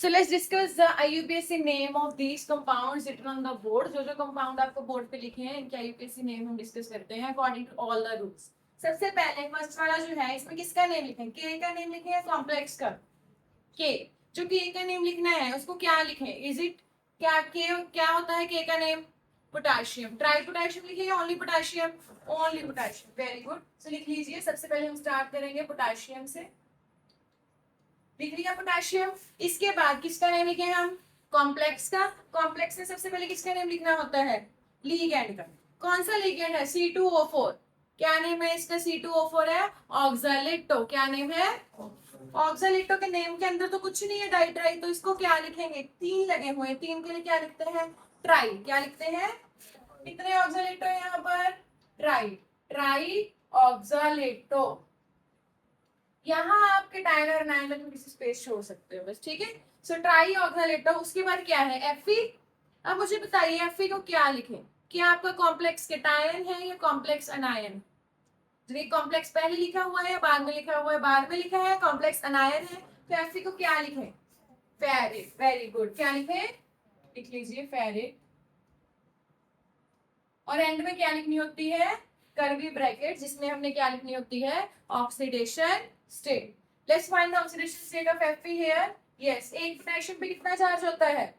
So let's discuss the IUPAC name of these compounds written on the board. जो compound आपको board पे लिखे हैं इनके IUPAC नेम हम डिस्कस करते हैं according to all the rules. सबसे पहले फर्स्ट वाला जो है इसमें किसका नेम लिखें? के का नेम लिखे हैं कॉम्प्लेक्स का। के जो के का नेम लिखना है उसको क्या लिखें? इज इट क्या के क्या होता है के का नेम? पोटाशियम। ट्राई पोटाशियम लिखिए, only potassium? Only potassium. Very good. So लिख लीजिए। सबसे पहले हम स्टार्ट करेंगे पोटाशियम से। लिख लिया पोटाशियम। इसके बाद किसका नेम लिखे हम? कॉम्प्लेक्स का। कॉम्प्लेक्स में सबसे पहले किसका नेम लिखना होता है? लिगेंड का। कौन सा लिगेंड है? C2O4। क्या नेम है इसका? C2O4 है। ऑक्सालेटो। क्या नेम है? ऑक्सालेटो के नेम के अंदर तो कुछ नहीं है डाई ट्राई, तो इसको क्या लिखेंगे? तीन लगे हुए हैं, तीन के लिए क्या लिखते हैं? ट्राई। क्या लिखते हैं? कितने ऑक्सालेटो है यहाँ पर? ट्राई। ट्राई ऑक्सालेटो। यहाँ आपके टाइम और नाइन में किसी स्पेस छोड़ सकते हो बस, ठीक है। सो ट्राई ऑक्सालेटो। उसके बाद क्या है? Fe। अब मुझे बताइए Fe को क्या लिखें? क्या आपका कॉम्प्लेक्स केटायन है या कॉम्प्लेक्स अनायन? जो कॉम्प्लेक्स पहले लिखा हुआ है बाद में लिखा हुआ है? बाद में लिखा है। कॉम्प्लेक्स अनायन है तो Fe को क्या लिखें? फेरेट। Very good. क्या लिखें? लिख लीजिए फेरेट। और एंड में क्या लिखनी होती है? कर्वी ब्रैकेट, जिसमें हमने क्या लिखनी होती है? Oxidation state. Let's find the oxidation state of Fe here. Yes, एक पोटेशियम पे कितना चार्ज होता है?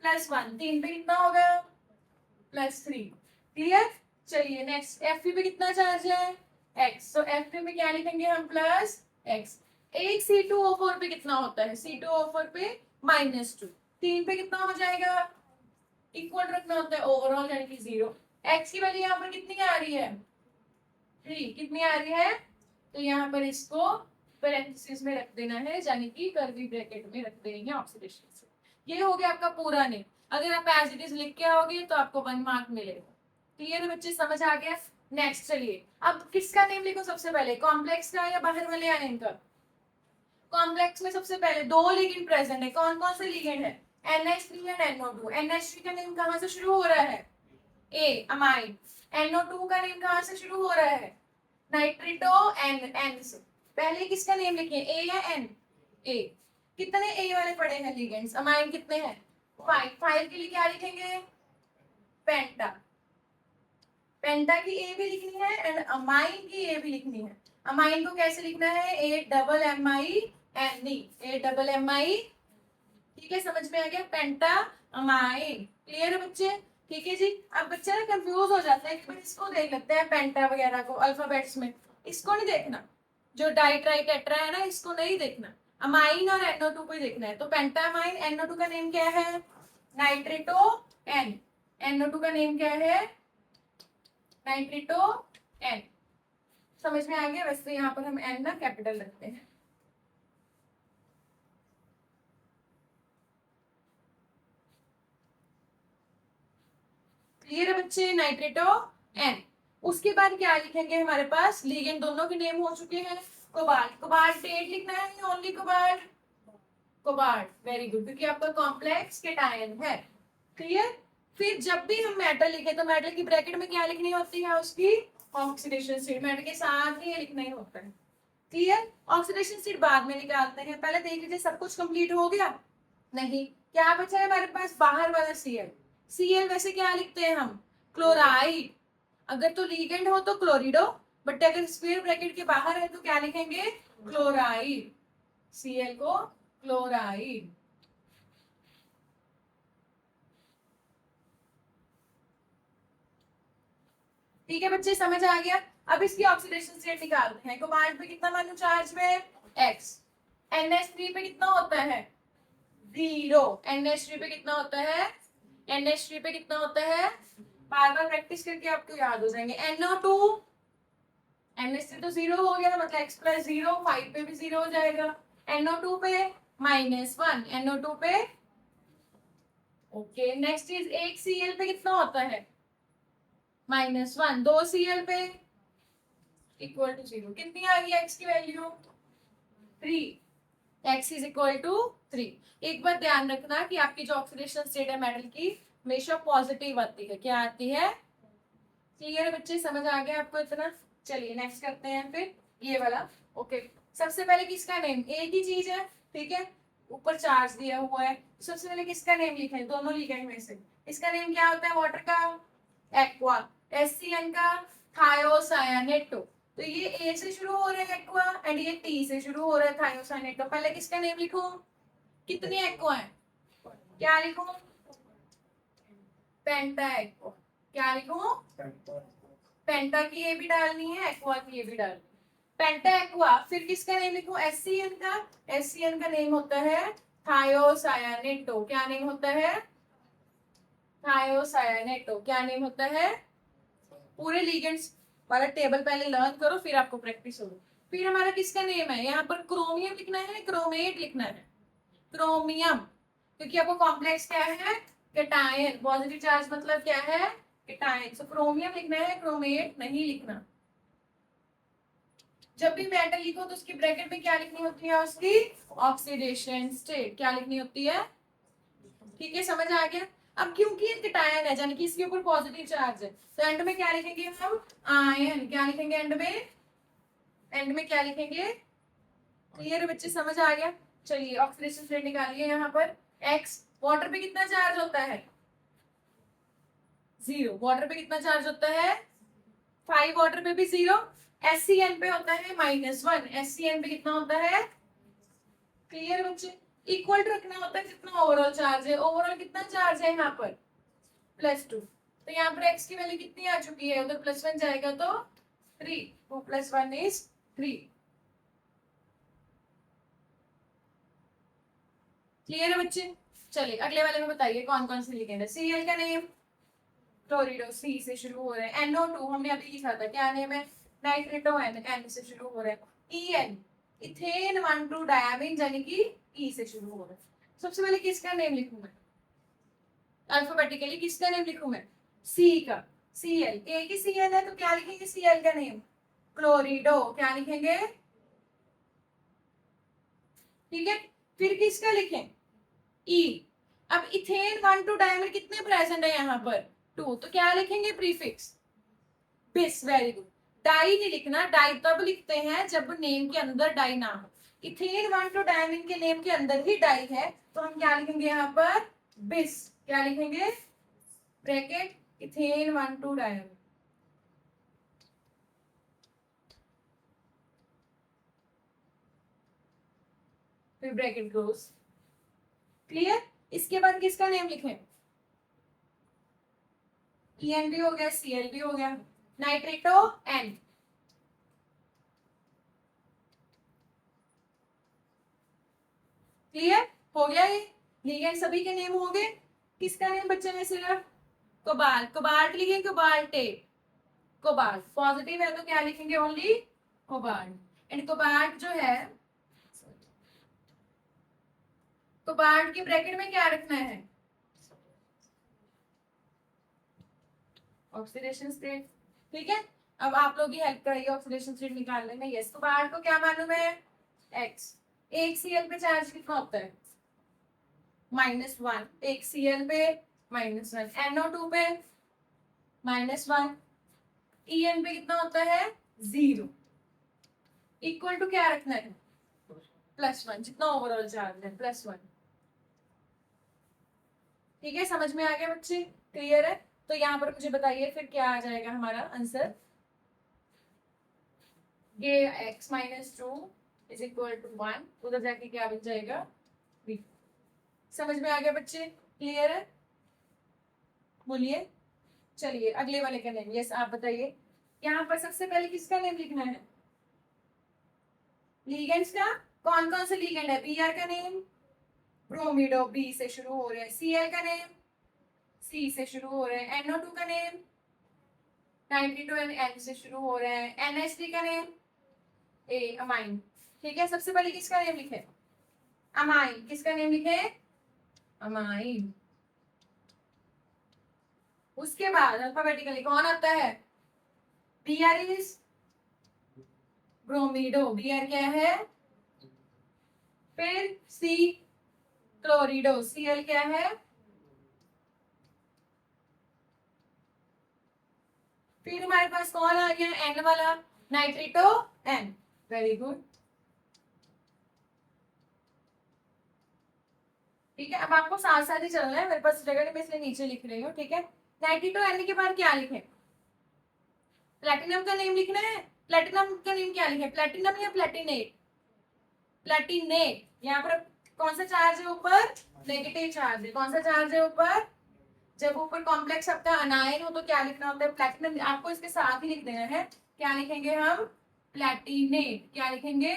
+1। तीन पे कितना होगा? +3। क्लियर? चलिए नेक्स्ट, Fe पे कितना चार्ज है? X। तो Fe पे क्या लिखेंगे हम? +X। एक C2O4 पे कितना होता है? C2O4 पे -2। तीन पे कितना हो जाएगा? इक्वल रखना होता है ओवरऑल, यानी कि 0। X की वैल्यू यहाँ पर कितनी आ रही है? 3। कितनी आ रही है? तो यहाँ पर इसको पैरेंथेसिस में रख देना है, यानी कि कर्ली ब्रैकेट में रख देंगे ऑक्सीडेशन से। ये हो गया आपका पूरा नेम। अगर आप एज इट इज लिख के आओगे तो आपको 1 मार्क मिलेगा। क्लियर है बच्चे? समझ आ गया? नेक्स्ट चलिए, अब किसका नेम लिखो सबसे पहले? कॉम्प्लेक्स का या बाहर वाले आयन का? कॉम्प्लेक्स में सबसे पहले दो लिगेंड प्रेजेंट है। कौन कौन से लिगेंड है? NH3 and NO2। NH3 का नेम कहाँ से शुरू हो रहा है? ए, अमाइन। NO2 का नेम कहाँ से शुरू हो रहा है? नाइट्रिटो। N से। पहले किसका नेम लिखे? ए या N? ए। कितने ए वाले पड़े हैं लिगेंड्स? अमाइन कितने हैं? 5। 5 के लिए क्या लिखेंगे? पेंटा। पेंटा की ए भी लिखनी है एंड अमाइन की ए भी लिखनी है। अमाइन को कैसे लिखना है? AMMINE। AMMI। ठीक है, समझ में आ गया? पेंटा अमाइन। क्लियर है बच्चे? ठीक है जी। अब बच्चे ना कंफ्यूज हो जाते हैं कि इसको देख लेते हैं पेंटा वगैरह को अल्फाबेट्स में। इसको नहीं देखना, जो डाई ट्राई टेट्रा है ना, इसको नहीं देखना। अमाइन और NO2 को ही देखना है। तो पेंटा अमाइन। NO2 का नेम क्या है? नाइट्रिटो N। NO2 का नेम क्या है? नाइट्रिटो N। समझ में आ गया? वैसे यहाँ पर हम N ना कैपिटल रखते हैं। क्लियर है बच्चे? नाइट्रेटो N। उसके बाद क्या लिखेंगे? हमारे पास लिगेंड दोनों के नेम हो चुके हैं। कोबाल्ट। कोबाल्ट 8 लिखना है या only cobalt? Cobalt. Very good, क्योंकि आपका कॉम्प्लेक्स केटायन है। क्लियर? फिर जब भी हम मेटल लिखे तो मेटल की ब्रैकेट में क्या लिखनी होती है? उसकी ऑक्सीडेशन स्टेट। मेटल के साथ ही लिखना ही होता है। क्लियर? ऑक्सीडेशन स्टेट बाद में निकालते हैं। पहले देख लीजिए सब कुछ कंप्लीट हो गया? नहीं। क्या बचा है हमारे पास? बाहर वाला Cl। Cl वैसे क्या लिखते हैं हम? क्लोराइड। अगर तो लीगेंड हो तो क्लोरिडो, बट अगर स्क्वायर ब्रैकेट के बाहर है तो क्या लिखेंगे? क्लोराइड। Cl को क्लोराइड। ठीक है बच्चे, समझ आ गया? अब इसकी ऑक्सीडेशन स्टेट निकालते हैं। कोबाल्ट पे कितना मानो चार्ज में? X। NH3 पे कितना होता है? 0। NH3 पे कितना होता है? NH3 पे कितना होता है? बार बार प्रैक्टिस करके आपको याद हो जाएंगे। NO2। NH3 तो 0 हो गया, मतलब X + 0। 5 पे भी 0 हो जाएगा। NO2 पे -1। NO2 पे ओके। नेक्स्ट इज एक Cl पे कितना होता है? -1। दो Cl पे = 0। कितनी आ गई X की वैल्यू? 3। X = 3। एक बार ध्यान रखना कि आपकी जो ऑक्सीडेशन स्टेट है मेटल की हमेशा पॉजिटिव आती है। क्या आती है? क्लियर है बच्चे? समझ आ गया आपको इतना? चलिए नेक्स्ट करते हैं फिर ये वाला। ओके, सबसे पहले किसका नेम? एक ही चीज है, ठीक है। ऊपर चार्ज दिया हुआ है। सबसे पहले किसका नेम लिखें, दोनों लिखें में से। इसका नेम क्या होता है वाटर का, एक्वा। HCN का थायोसायानेटो। तो ये ए से शुरू हो रहा है एक्वा, एंड ये टी से शुरू हो रहा है थायोसायानेटो। पहले किसका नेम लिखूं, कितने एक्वा है, क्या लिखूं, पेंटा एक्वा। क्या लिखूं, पेंटा की ये भी डालनी है, एक्वा की ये भी डालनी है, पेंटा एक्वा। फिर किसका नेम लिखूं, HCN का। HCN का नेम होता है थायोसायानेटो। क्या नेम होता है, थायोसायानेटो। क्या नेम होता है, पूरे लिगेंड्स वाला टेबल पहले लर्न करो, फिर आपको प्रैक्टिस होगी। फिर हमारा किसका नेम है, यहाँ पर क्रोमियम लिखना है, क्रोमेट लिखना है, क्रोमियम। क्योंकि आपको कॉम्प्लेक्स क्या है, कैटायन। पॉजिटिव चार्ज मतलब क्या है, कैटायन। सो क्रोमियम लिखना है, क्रोमेट नहीं लिखना। जब भी मेटल लिखो तो उसकी ब्रैकेट में क्या लिखनी होती है, उसकी ऑक्सीडेशन स्टेट क्या लिखनी होती है। ठीक है, समझ आ गया। अब क्योंकि ये कैटायन है, यानी कि इसके ऊपर पॉजिटिव चार्ज है, तो एंड में क्या लिखेंगे हम, आयन। क्या लिखेंगे एंड में, एंड में क्या लिखेंगे। क्लियर है बच्चे, समझ आ गया। चलिए ऑक्सीडेशन स्टेट निकालिए। यहाँ पर X, वाटर पे कितना चार्ज होता है, 0। वाटर पे कितना चार्ज होता है, 5। वाटर पे भी 0। HCN पे होता है -1। HCN पे कितना होता है, क्लियर बच्चे। इक्वल रखना होता है कितना ओवरऑल चार्ज है, ओवरऑल कितना चार्ज है यहाँ पर, +2। तो यहाँ पर x की वैल्यू कितनी आ चुकी है, उधर +1 जाएगा तो 3। 2 + 1 = 3। क्लियर है बच्चे। चलिए अगले वाले में बताइए कौन कौन से लिखेंगे। Cl का नेम, क्लोरिडो, C से शुरू हो रहा है। NO2 हमने अभी लिखा था, क्या नेम है, नाइट्रेटो, N से शुरू हो रहा है। En, इथेन 1,2 डायमीन, यानी कि E से शुरू हो रहा है। सबसे पहले किसका नेम लिखूं मैं, अल्फाबेटिकली किसका नेम लिखूं मैं, C का। Cl, एक ही Cl है तो क्या लिखेंगे Cl का नेम, क्लोरिडो। क्या लिखेंगे, ठीक है। फिर किसका लिखें, E। अब इथेन 1,2 डायमीन कितने प्रेजेंट है यहाँ पर, 2, तो क्या लिखेंगे प्रीफिक्स, बिस। Very good. डाई नहीं लिखना, डाई तब लिखते हैं जब नेम के अंदर डाई ना हो। इथेन 1,2 डायमीन के नेम के अंदर ही डाई है, तो हम क्या लिखेंगे यहाँ पर, बिस। क्या लिखेंगे, ब्रैकेट, इथेन 1,2 डायमीन। फिर ब्रैकेट क्लोज। क्लियर। इसके बाद किसका नेम लिखें, EN भी हो गया, Cl भी हो गया, नाइट्रेटो N। क्लियर हो गया ये, लिगेंड सभी के नेम हो गए। किसका नेम बच्चे में सिर्फ, कोबाल्ट। कोबाल्ट लिखेंगे, कोबाल्टेट। कोबाल्ट पॉजिटिव है तो क्या लिखेंगे, ओनली कोबाल्ट। एंड कोबाल्ट जो है, कोबाल्ट के ब्रैकेट में क्या रखना है, ऑक्सीडेशन स्टेट। ठीक है, अब आप लोग ही हेल्प कराइए ऑक्सीडेशन स्टेट निकालने में। यस, कोबाल्ट को क्या मालूम है, X। एक Cl पे चार्ज कितना होता है, -1। एक Cl पे -1, NO2 पे -1, En पे कितना होता है, 0। इक्वल टू क्या रखना है, +1, जितना ओवरऑल चार्ज है +1। ठीक है, समझ में आ गया बच्चे, क्लियर है। तो यहाँ पर मुझे बताइए फिर क्या आ जाएगा हमारा आंसर, ये x-2 = 1, उधर जाके क्या बन जाएगा, b। समझ में आ गया बच्चे, क्लियर है, बोलिए। चलिए अगले वाले का नेम, यस आप बताइए। यहाँ पर सबसे पहले किसका नेम लिखना है, लीगेंड्स का। कौन कौन से लीगेंड है, Br का नेम, ब्रोमिडो, B से शुरू हो रहे हैं। Cl का नेम, C से शुरू हो रहे हैं। NO2 का नेम, नाइट्रेटो, N से शुरू हो रहे हैं। NH3 का नेम, A, अमाइन। ठीक है, सबसे पहले किसका नेम लिखे, अमाइन। किसका नेम लिखे, अमाइन। उसके बाद अल्फाबेटिकली कौन आता है, Br इज ब्रोमिडो, Br क्या है, फिर C क्लोरिडो, Cl क्या है, फिर हमारे पास कौन आ गया, N वाला, नाइट्रेटो N। Very good. ठीक है, अब आपको साथ साथ ही चलना है, मेरे पास जगह नहीं मैं इसलिए नीचे लिख रही हूँ। ठीक है, 92 N के बाद क्या लिखे? प्लेटिनम का नेम लिखना है। प्लेटिनम का नेम क्या लिखे? प्लेटिनम या प्लेटिनेट? प्लेटिनेट। यहाँ पर कौन सा चार्ज है ऊपर? नेगेटिव चार्ज है। कौन सा चार्ज है ऊपर? जब ऊपर कॉम्प्लेक्स आपका अनायन हो तो क्या लिखना होता है? प्लेटिनम। आपको इसके साथ ही लिख देना है। क्या लिखेंगे हम? प्लेटिनेट। क्या लिखेंगे?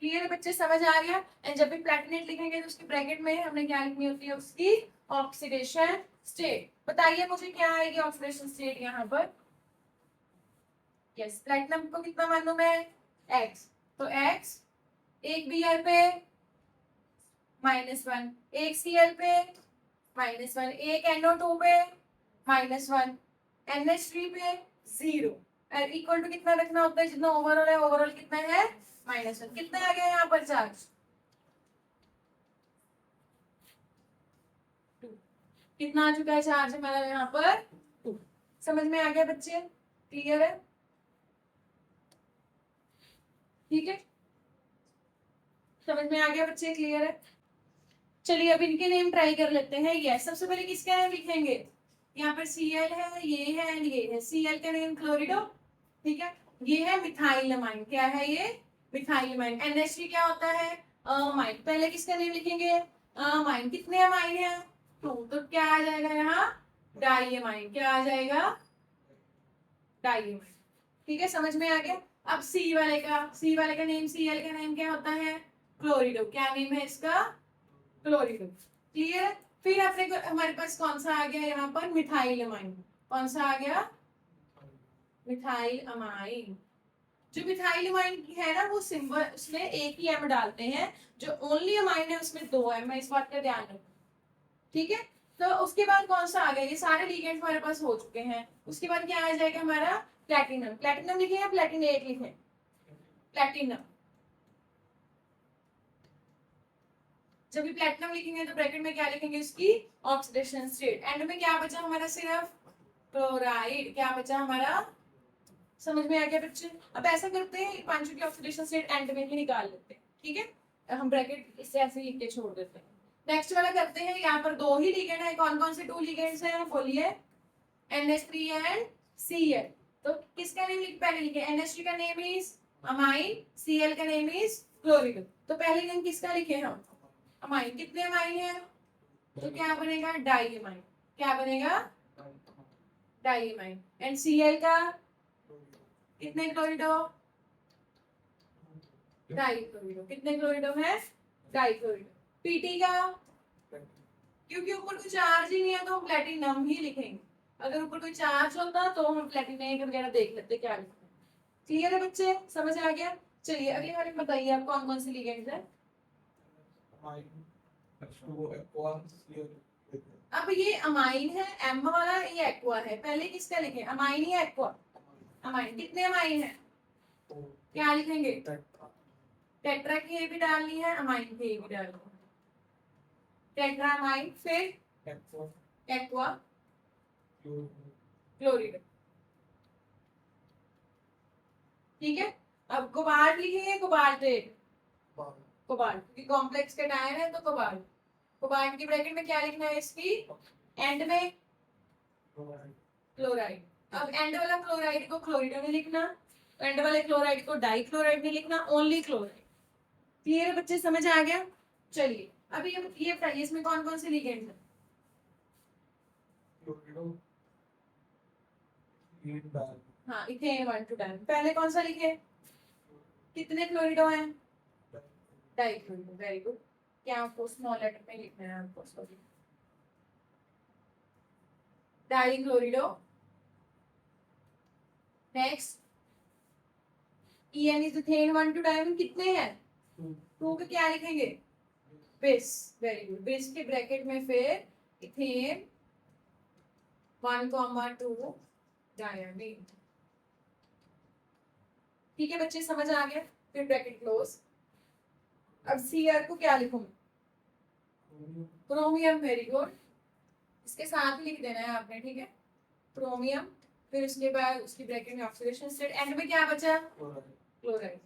क्लियर है बच्चे, समझ आ गया? एंड जब भी प्लेटिनेट लिखेंगे तो उसकी ब्रैकेट में हमने क्या लिखनी होती है? उसकी ऑक्सीडेशन स्टेट। बताइए मुझे क्या आएगी ऑक्सीडेशन स्टेट यहाँ पर? यस, प्लेटिनम को कितना मालूम है? एक्स। तो एक्स एक Br पे -1, एक Cl पे -1, एक NO2 पे -1, NH3 पे 0। इक्वल टू कितना रखना होता है? जितना ओवरऑल है, ओवरऑल कितना है? -1। कितना आ गया यहाँ पर चार्ज? 2। कितना आ चुका है चार्ज हमारा यहाँ पर? 2। समझ में आ गया बच्चे? क्लियर है? ठीक है, समझ में आ गया बच्चे? क्लियर है? चलिए अब इनके नेम ट्राई कर लेते हैं। यस, सबसे पहले किसका नेम लिखेंगे? यहाँ पर Cl है, ये है एंड ये है। Cl का नेम क्लोरिडो। ठीक है, ये है मिथाइलमाइन। क्या है ये? मिथाइलमाइन। NH3 क्या होता है? अमाइन। पहले किसका नेम लिखेंगे? अमाइन। कितने अमाइन है? 2। तो क्या आ जाएगा यहाँ? डाइअमाइन। क्या आ जाएगा? डाइअमाइन। ठीक है, समझ में आ गया? अब सी वाले का नेम, Cl का नेम क्या होता है? क्लोरिडो। क्या नेम है इसका? क्लोरिडो। क्लियर? फिर अपने हमारे पास कौन सा आ गया यहाँ पर? Methyl amine. कौन सा आ गया? Methyl amine. जो मिथाइल अमाइन है ना, वो सिंबल उसमें एक ही एम डालते हैं। जो ओनली अमाइन है उसमें 2 एम है। इस बात का ध्यान रखो। ठीक है, तो उसके बाद कौन सा आ गया? ये सारे लिगेंड्स हमारे पास हो चुके हैं। उसके बाद क्या आ जाएगा हमारा? प्लेटिनम। प्लेटिनम लिखे या प्लेटिनेट लिखे? प्लेटिनम। जब भी प्लेटिनम लिखेंगे तो ब्रैकेट में क्या लिखेंगे? इसकी ऑक्सीडेशन स्टेट। एंड में क्या बचा हमारा? सिर्फ क्लोराइड। क्या बचा हमारा? समझ में आ गया बच्चे? अब ऐसा करते हैं, पांचों की ऑक्सीडेशन स्टेट एंड में ही निकाल लेते हैं। ठीक है, हम ब्रैकेट इससे ऐसे ही लिख के छोड़ देते हैं। नेक्स्ट वाला करते हैं। यहाँ पर 2 ही लिगेंड है। कौन कौन से 2 लिगेंड्स हैं बोलिए? NH3 and Cl। तो किसका नेम लिख? पहले लिखे NH3 का नेम इज अमाइन, Cl का नेम इज क्लोरिडो। तो पहले नेम किसका लिखे हम? अमाइन। कितने अमाइन है? तो क्या बनेगा? डाइअमाइन। क्या बनेगा? डाइअमाइन। एंड Cl का कितने क्लोरिडो? डाइक्लोरिडो। कितने क्लोरिडो है? डाइक्लोरिडो। Pt का, क्योंकि ऊपर कोई चार्ज ही नहीं है तो हम प्लेटिनम ही लिखेंगे। अगर ऊपर कोई चार्ज होता तो हम प्लेटिनेट वगैरह देख लेते क्या लिखते हैं। क्लियर है बच्चे? समझ आ गया? चलिए अगले वाले में बताइए आप कौन कौन से लिगेंड्स हैं? अब ये अमाइन है, एम वाला, ये एक्वा है। पहले किसका लिखें? अमाइन या एक्वा? अमाइन। कितने अमाइन है? क्या लिखेंगे? टेट्रा की ए भी डालनी है, अमाइन की ए भी डालनी है। टेट्रा अमाइन, फिर एक्वा क्लोरिडो। ठीक है, अब कोबाल्ट लिखेंगे। कोबाल्टेट। कोबाल्ट क्योंकि कॉम्प्लेक्स के टायर है तो कोबाल्ट। कोबाल्ट की ब्रैकेट में क्या लिखना है? इसकी एंड में क्लोराइड। अब एंड वाला क्लोराइड को क्लोरिडो नहीं लिखना, एंड वाले क्लोराइड को डाइक्लोराइड नहीं लिखना, ओनली क्लोराइड। क्लियर है बच्चे? समझ आ गया? चलिए अभी ये बताइए इसमें कौन कौन से लिगेंड्स हैं? हाँ, इथेन 1 to 10। पहले कौन सा लिखे? कितने क्लोरिडो हैं? डाइक्लोरिडो। Very good. क्या आपको स्मॉल लेटर में लिखना है? आपको sorry, डाइक्लोरिडो। Next EN is ethane 1 to 10। कितने हैं? 2 के क्या लिखेंगे? बिस। Very good. बिस के ब्रैकेट में फिर इथेन 1,2 डायमीन। ठीक है बच्चे, समझ आ गया? फिर ब्रैकेट क्लोज। अब Cr को क्या लिखूंगी? क्रोमियम। Very good. इसके साथ ही लिख देना है आपने। ठीक है, क्रोमियम। फिर उसके बाद उसकी ब्रैकेट में ऑक्सीडेशन स्टेट। एंड में क्या बचा? क्लोराइड।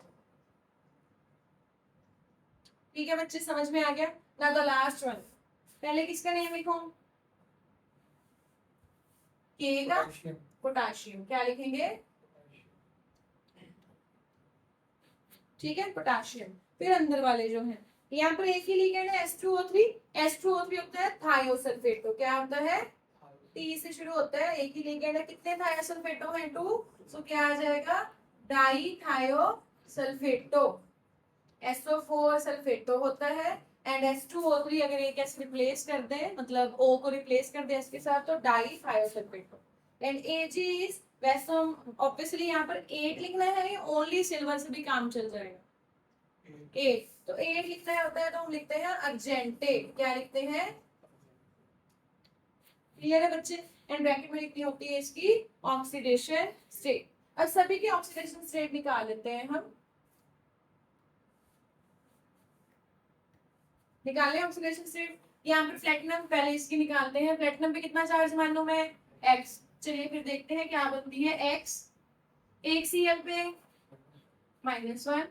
ठीक है बच्चे, समझ में आ गया ना? द लास्ट वन, पहले किसका नेम लिखूं? के का, पोटाशियम। क्या लिखेंगे? ठीक है, पोटाशियम। फिर अंदर वाले जो हैं, यहाँ पर एक ही लिगेंड है H2O3। H2O3 होता है थायोसल्फेट। तो क्या होता है? टी से शुरू होता है, एक ही लिगेंड है। कितने थायोसल्फेटो हैं? 2। तो क्या आ जाएगा? डाई थायोसल्फेटो। SO4 सल्फेटो होता है। एंड H2O3 अगर एक एस रिप्लेस कर दे, मतलब O को रिप्लेस कर दे इसके साथ, तो डाई थायोसल्फेटो। एंड Ag इज, वैसे हम ऑब्वियसली यहाँ पर 8 लिखना है, ओनली सिल्वर से भी काम चल जाएगा। 8, तो 8 लिखना है होता है तो हम लिखते हैं अर्जेंटे। क्या लिखते हैं? क्लियर है बच्चे? एंड ब्रैकेट में लिखनी होती है इसकी ऑक्सीडेशन स्टेट। अब सभी के ऑक्सीडेशन स्टेट निकाल लेते हैं हम। निकालें ऑक्सीडेशन स्टेट। यहाँ पर प्लेटिनम, पहले इसकी निकालते हैं। प्लेटिनम पे कितना चार्ज मानो मैं? एक्स। चलिए फिर देखते हैं क्या बनती है। एक्स, एक Cl पे -1।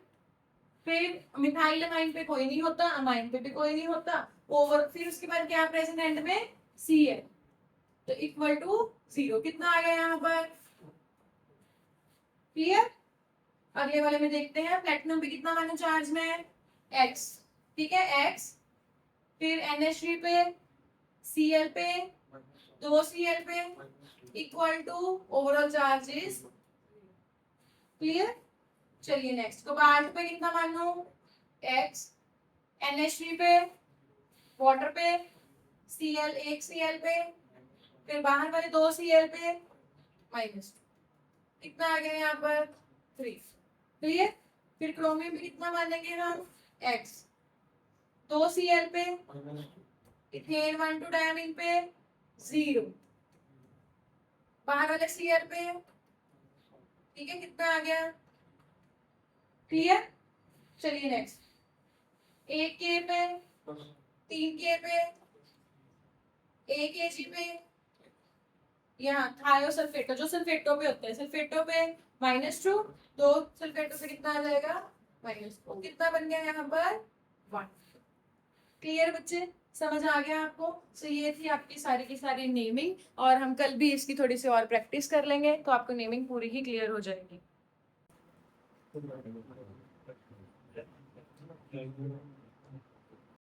फिर मिथाइल अमाइन पे कोई नहीं होता, अमाइन पे भी कोई नहीं होता। और फिर उसके बाद क्या प्रेजेंट एंड में? Cl, तो इक्वल टू 0। कितना आ गया यहाँ पर? क्लियर? अगले वाले में देखते हैं। प्लेटिनम पे कितना मानो चार्ज में? एक्स। ठीक है, एक्स। फिर NH3 पे, Cl पे, 2 Cl पे, equal to overall charge is. Clear? चलिए नेक्स्ट, कोबाल्ट पे कितना मानो? एक्स। NH3 पे, वाटर पे, Cl, एक Cl पे, फिर बाहर वाले 2 Cl पे, -2। कितना आ गया यहाँ पर? 3। क्लियर? फिर क्रोमियम पे कितना मानेंगे हम? एक्स। 2 Cl पे, इथेन 1 2 डायमीन पे 0, बाहर वाले Cl पे। ठीक है, कितना आ गया? क्लियर? चलिए नेक्स्ट, एक के पे, 3 के पे, एक Ag पे, यहाँ थायोसल्फेटो, जो सल्फेटो पे होता है, सल्फेटो पे -2, 2 सल्फेटो पे कितना आ जाएगा? -2। कितना बन गया यहाँ पर? 1। क्लियर बच्चे? समझ आ गया आपको? सो ये थी आपकी सारी की सारी नेमिंग, और हम कल भी इसकी थोड़ी सी और प्रैक्टिस कर लेंगे तो आपको नेमिंग पूरी ही क्लियर हो जाएगी।